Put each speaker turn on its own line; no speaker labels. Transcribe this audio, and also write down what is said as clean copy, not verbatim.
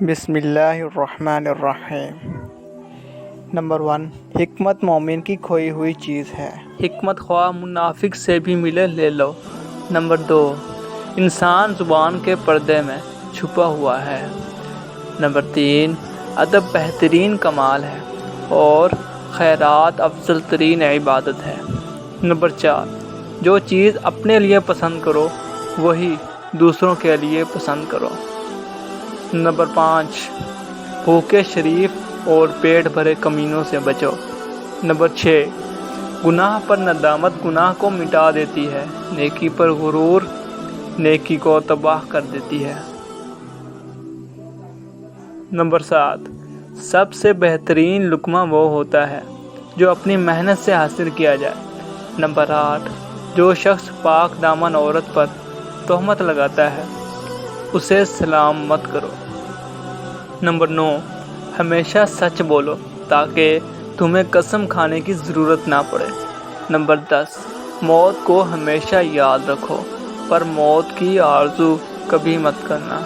بسم اللہ الرحمن الرحیم۔ نمبر 1، حکمت مومن کی کھوئی ہوئی چیز ہے، حکمت خواہ منافق سے بھی ملے لے لو۔ نمبر 2، انسان زبان کے پردے میں چھپا ہوا ہے۔ نمبر 3، ادب بہترین کمال ہے اور خیرات افضل ترین عبادت ہے۔ نمبر 4، جو چیز اپنے لیے پسند کرو وہی دوسروں کے لیے پسند کرو۔ نمبر 5، بھوکے شریف اور پیٹ بھرے کمینوں سے بچو۔ نمبر 6، گناہ پر ندامت گناہ کو مٹا دیتی ہے، نیکی پر غرور نیکی کو تباہ کر دیتی ہے۔ نمبر 7، سب سے بہترین لقمہ وہ ہوتا ہے جو اپنی محنت سے حاصل کیا جائے۔ نمبر 8، جو شخص پاک دامن عورت پر تہمت لگاتا ہے اسے سلام مت کرو۔ نمبر 9، ہمیشہ سچ بولو تاکہ تمہیں قسم کھانے کی ضرورت نہ پڑے۔ نمبر 10، موت کو ہمیشہ یاد رکھو پر موت کی آرزو کبھی مت کرنا۔